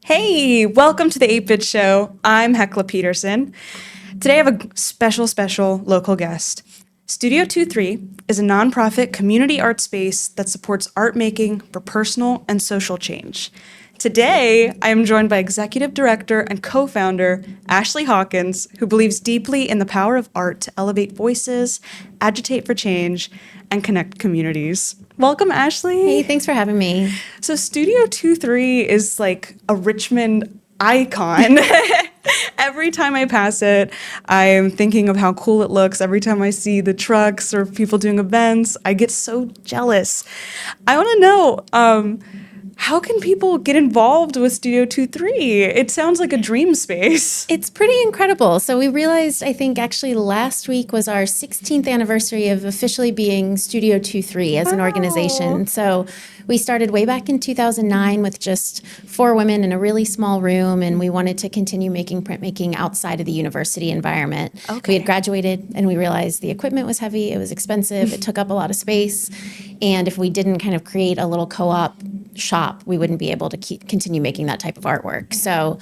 Hey, welcome to the 8-Bit Show. I'm Hekla Petursson. Today I have a special local guest. Studio 23 is a nonprofit community art space that supports art making for personal and social change. Today, I am joined by Executive Director and co-founder Ashley Hawkins, who believes deeply in the power of art to elevate voices, agitate for change, and connect communities. Welcome, Ashley. Hey, thanks for having me. So Studio 23 is like a Richmond icon. Every time I pass it, I am thinking of how cool it looks. Every time I see the trucks or people doing events, I get so jealous. I want to know, how can people get involved with Studio 23? It sounds like a dream space. It's pretty incredible. So we realized, I think actually last week was our 16th anniversary of officially being Studio 23 as an organization. So we started way back in 2009 with just 4 women in a really small room, and we wanted to continue making printmaking outside of the university environment. Okay. We had graduated and we realized the equipment was heavy, it was expensive, it took up a lot of space, and if we didn't kind of create a little co-op shop, we wouldn't be able to continue making that type of artwork. So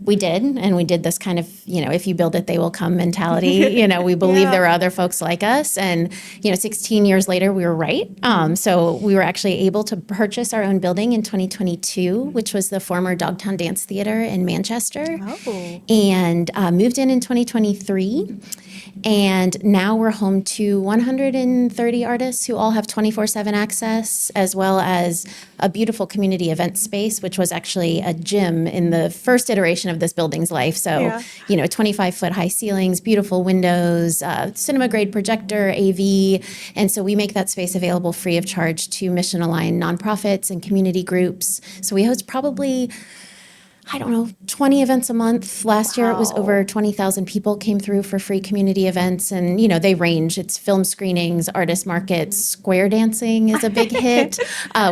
we did, and we did this kind of, if you build it, they will come mentality. We believe there are other folks like us. And, 16 years later, we were right. So we were actually able to purchase our own building in 2022, which was the former Dogtown Dance Theater in Manchester. Oh. And moved in 2023. And now we're home to 130 artists who all have 24/7 access, as well as a beautiful community event space, which was actually a gym in the first iteration of this building's life. So, 25-foot high ceilings, beautiful windows, cinema grade projector, AV. And so we make that space available free of charge to mission-aligned nonprofits and community groups. So we host probably 20 events a month. Last year it was over 20,000 people came through for free community events. And, they range. It's film screenings, artist markets, square dancing is a big hit.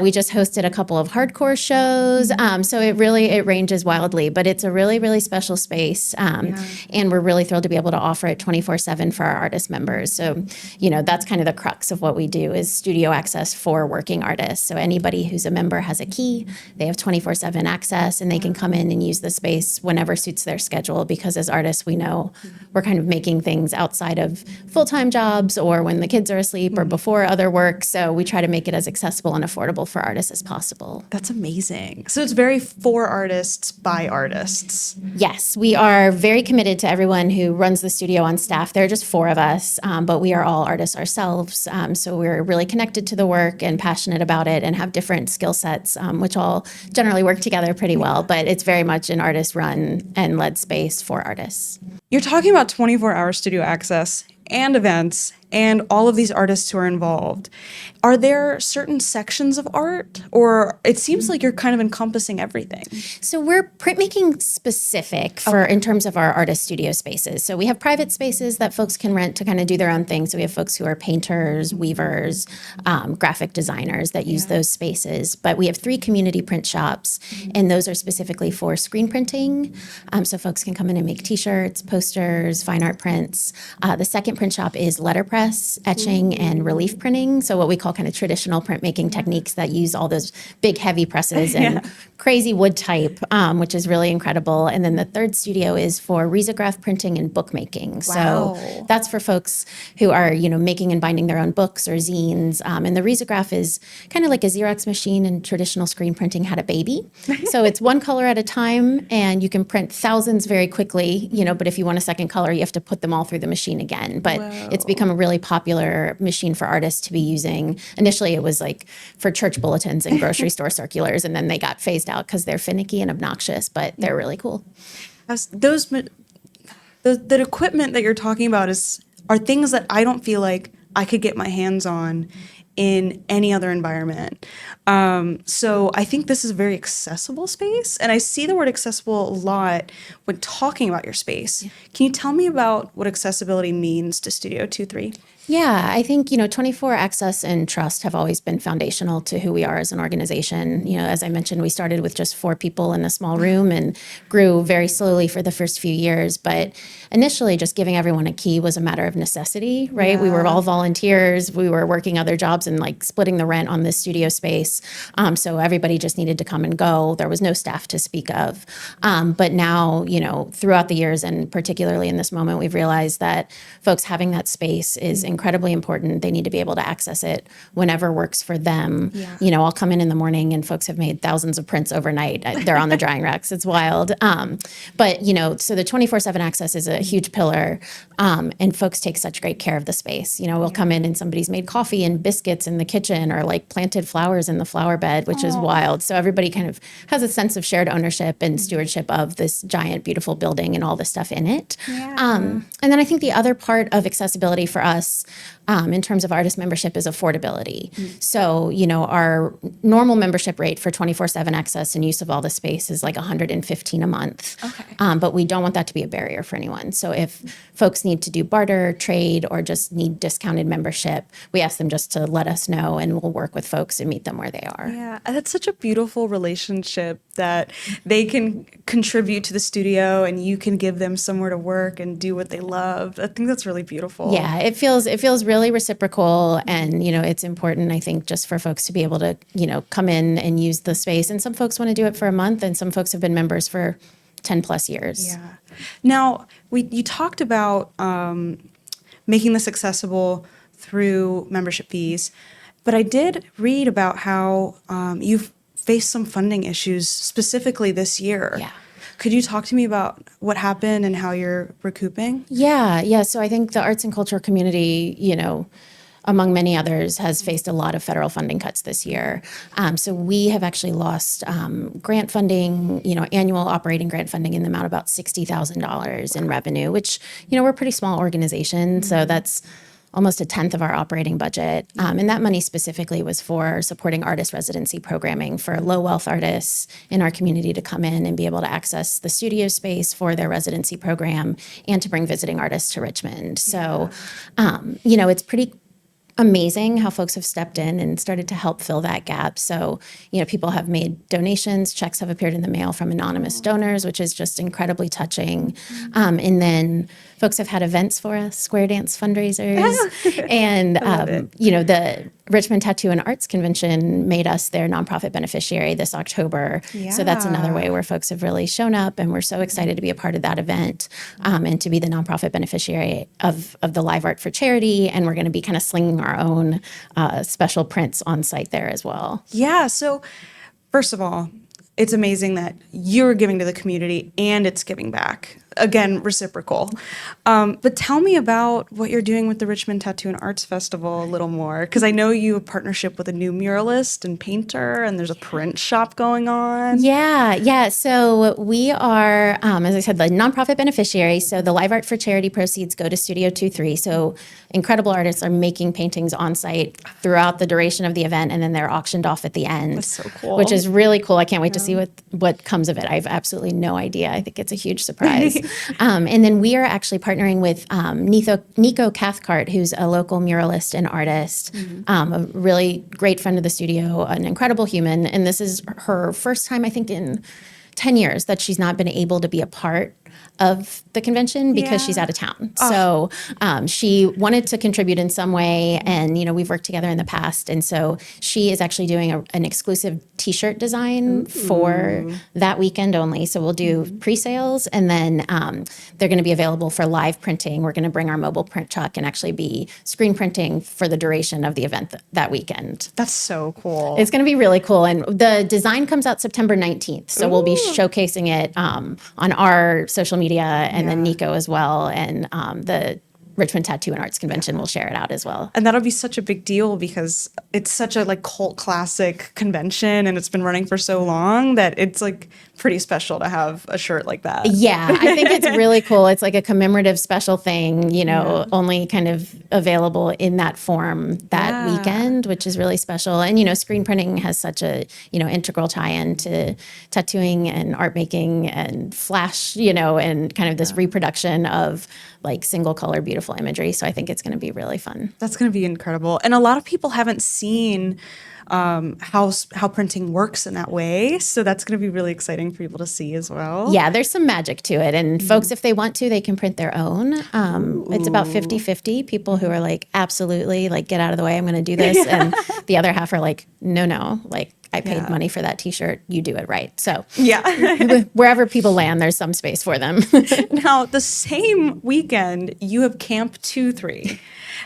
We just hosted a couple of hardcore shows. So it ranges wildly, but it's a really, really special space. And we're really thrilled to be able to offer it 24/7 for our artist members. So, that's kind of the crux of what we do is studio access for working artists. So anybody who's a member has a key, they have 24/7 access, and they can come in and use the space whenever suits their schedule, because as artists we know we're kind of making things outside of full-time jobs or when the kids are asleep or before other work, so we try to make it as accessible and affordable for artists as possible. That's amazing. So it's very for artists by artists. Yes, we are very committed to everyone who runs the studio on staff. There are just 4 of us, but we are all artists ourselves, so we're really connected to the work and passionate about it and have different skill sets, which all generally work together pretty well, but it's very much an artist-run and led space for artists. You're talking about 24-hour studio access and events and all of these artists who are involved. Are there certain sections of art, or it seems like you're kind of encompassing everything? So we're printmaking specific in terms of our artist studio spaces. So we have private spaces that folks can rent to kind of do their own thing. So we have folks who are painters, weavers, graphic designers that use those spaces. But we have 3 community print shops, and those are specifically for screen printing. So folks can come in and make t-shirts, posters, fine art prints. The second print shop is letterpress, etching, and relief printing. So what we call kind of traditional printmaking techniques that use all those big heavy presses and crazy wood type, which is really incredible. And then the third studio is for risograph printing and bookmaking. Wow. So that's for folks who are, making and binding their own books or zines. And the risograph is kind of like a Xerox machine, and traditional screen printing had a baby. So it's one color at a time, and you can print thousands very quickly, but if you want a second color, you have to put them all through the machine again. But it's become a really popular machine for artists to be using. Initially, it was like for church bulletins and grocery store circulars, and then they got phased out because they're finicky and obnoxious, but they're really cool. The equipment that you're talking about are things that I don't feel like I could get my hands on in any other environment. So I think this is a very accessible space, and I see the word accessible a lot when talking about your space. Can you tell me about what accessibility means to Studio 23? Yeah, I think, 24 access and trust have always been foundational to who we are as an organization. As I mentioned, we started with just 4 people in a small room and grew very slowly for the first few years. But initially, just giving everyone a key was a matter of necessity, right? We were Yeah. all volunteers. We were working other jobs and like splitting the rent on this studio space. So everybody just needed to come and go. There was no staff to speak of. But now, throughout the years and particularly in this moment, we've realized that folks having that space is incredibly important. They need to be able to access it whenever works for them. Yeah. I'll come in the morning and folks have made thousands of prints overnight. They're on the drying racks. It's wild. But, so the 24/7 access is a huge pillar. And folks take such great care of the space. We'll come in and somebody's made coffee and biscuits in the kitchen or like planted flowers in the flower bed, which is wild. So everybody kind of has a sense of shared ownership and stewardship of this giant, beautiful building and all the stuff in it. Yeah. And then I think the other part of accessibility for us in terms of artist membership is affordability. So, our normal membership rate for 24/7 access and use of all the space is like $115 a month. Okay. But we don't want that to be a barrier for anyone. So if folks need to do barter, trade, or just need discounted membership, we ask them just to let us know and we'll work with folks and meet them where they are. Yeah, that's such a beautiful relationship that they can contribute to the studio and you can give them somewhere to work and do what they love. I think that's really beautiful. Yeah, it feels really reciprocal, and it's important, I think, just for folks to be able to come in and use the space. And some folks want to do it for a month, and some folks have been members for 10 plus years. Yeah. Now, you talked about making this accessible through membership fees, but I did read about how you've faced some funding issues specifically this year. Yeah. Could you talk to me about what happened and how you're recouping? Yeah. So I think the arts and culture community, among many others, has faced a lot of federal funding cuts this year. So we have actually lost grant funding, annual operating grant funding in the amount of about $60,000 in revenue, which, we're a pretty small organization. So that's almost a tenth of our operating budget. And that money specifically was for supporting artist residency programming for low wealth artists in our community to come in and be able to access the studio space for their residency program and to bring visiting artists to Richmond. So, it's pretty amazing how folks have stepped in and started to help fill that gap. So, people have made donations, checks have appeared in the mail from anonymous donors, which is just incredibly touching. And then folks have had events for us, square dance fundraisers. And, the Richmond Tattoo and Arts Convention made us their nonprofit beneficiary this October. So that's another way where folks have really shown up, and we're so excited to be a part of that event and to be the nonprofit beneficiary of the live art for charity. And we're going to be kind of slinging our own special prints on site there as well. Yeah. So, first of all, it's amazing that you're giving to the community and it's giving back. Again, reciprocal. But tell me about what you're doing with the Richmond Tattoo and Arts Festival a little more, because I know you have a partnership with a new muralist and painter, and there's a print shop going on. Yeah. So we are, as I said, the nonprofit beneficiary. So the Live Art for Charity proceeds go to Studio 2-3. So incredible artists are making paintings on site throughout the duration of the event, and then they're auctioned off at the end. That's so cool. Which is really cool. I can't wait to see what comes of it. I have absolutely no idea. I think it's a huge surprise. And then we are actually partnering with Nico Cathcart, who's a local muralist and artist, a really great friend of the studio, an incredible human. And this is her first time, I think, in 10 years that she's not been able to be a part of the convention because she's out of town. So she wanted to contribute in some way, and we've worked together in the past, and so she is actually doing an exclusive T-shirt design for that weekend only. So we'll do pre-sales, and then they're going to be available for live printing. We're going to bring our mobile print truck and actually be screen printing for the duration of the event that weekend. That's so cool. It's going to be really cool, and the design comes out September 19th. So we'll be showcasing it on our social media, and then Nico as well, and the Richmond Tattoo and Arts Convention will share it out as well. And that'll be such a big deal because it's such a cult classic convention, and it's been running for so long that it's pretty special to have a shirt like that. Yeah, I think it's really cool. It's like a commemorative special thing, only kind of available in that form that weekend, which is really special. And, screen printing has such a, integral tie-in to tattooing and art making and flash, and kind of this reproduction of single color, beautiful beautiful imagery. So I think it's going to be really fun. That's going to be incredible. And a lot of people haven't seen how printing works in that way. So that's going to be really exciting for people to see as well. Yeah, there's some magic to it. And folks, if they want to, they can print their own. It's about 50-50 people who are like, absolutely, like, get out of the way, I'm going to do this. And the other half are like, no, like, I paid money for that t-shirt, you do it right. So wherever people land, there's some space for them. Now, the same weekend, you have Camp 2-3.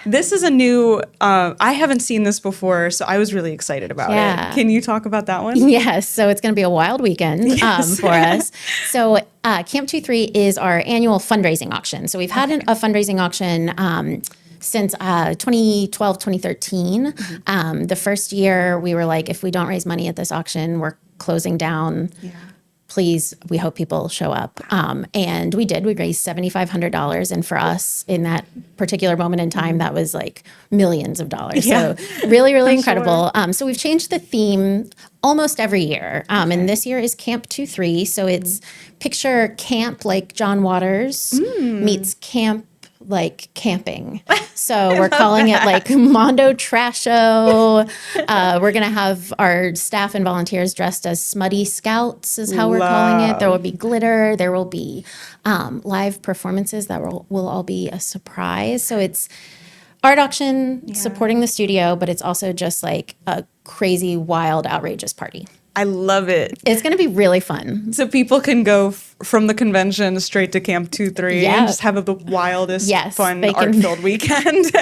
This is a new, I haven't seen this before, so I was really excited about it. Can you talk about that one? Yes, so it's going to be a wild weekend for us. So Camp 2-3 is our annual fundraising auction. So we've had a fundraising auction since 2012, 2013. The first year we were like, if we don't raise money at this auction, we're closing down. Please, we hope people show up. And we did. We raised $7,500. And for us, in that particular moment in time, that was like millions of dollars. So really, really incredible. So we've changed the theme almost every year. And this year is Camp 2-3. So it's picture camp like John Waters meets camp like camping. So we're calling it like Mondo Trasho. We're going to have our staff and volunteers dressed as smutty scouts is how we're calling it. There will be glitter. There will be live performances that will all be a surprise. So it's art auction supporting the studio, but it's also just like a crazy, wild, outrageous party. I love it. It's going to be really fun. So people can go from the convention straight to Camp 2-3 and just have the wildest, fun, art-filled weekend.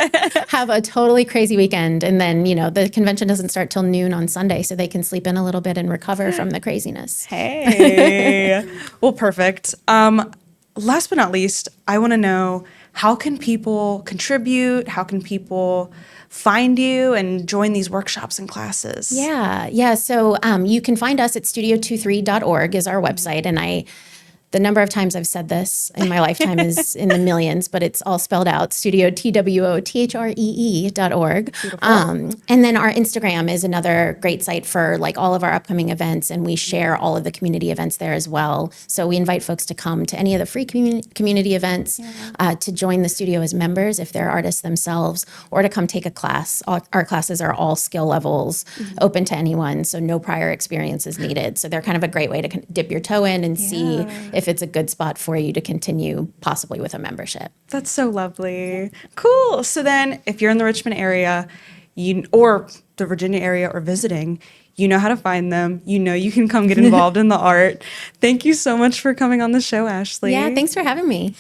Have a totally crazy weekend. And then, the convention doesn't start till noon on Sunday, so they can sleep in a little bit and recover from the craziness. Hey. Well, perfect. Last but not least, I want to know, how can people contribute? How can people find you and join these workshops and classes? Yeah. So you can find us at studio23.org is our website. And the number of times I've said this in my lifetime is in the millions, but it's all spelled out, studio23.org. And then our Instagram is another great site for like all of our upcoming events, and we share all of the community events there as well. So we invite folks to come to any of the free community events, to join the studio as members if they're artists themselves, or to come take a class. Our classes are all skill levels, open to anyone, so no prior experience is needed. So they're kind of a great way to dip your toe in and see if it's a good spot for you to continue possibly with a membership. That's so lovely. Cool. So then if you're in the Richmond area, or the Virginia area, or visiting, you know how to find them. You can come get involved in the art. Thank you so much for coming on the show, Ashley. Yeah, thanks for having me.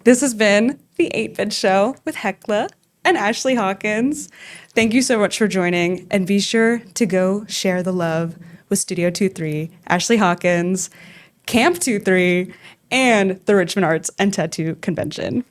This has been the 8-Bit Show with Hekla and Ashley Hawkins. Thank you so much for joining, and be sure to go share the love with Studio 2-3, Ashley Hawkins, Camp 2-3, and the Richmond Arts and Tattoo Convention.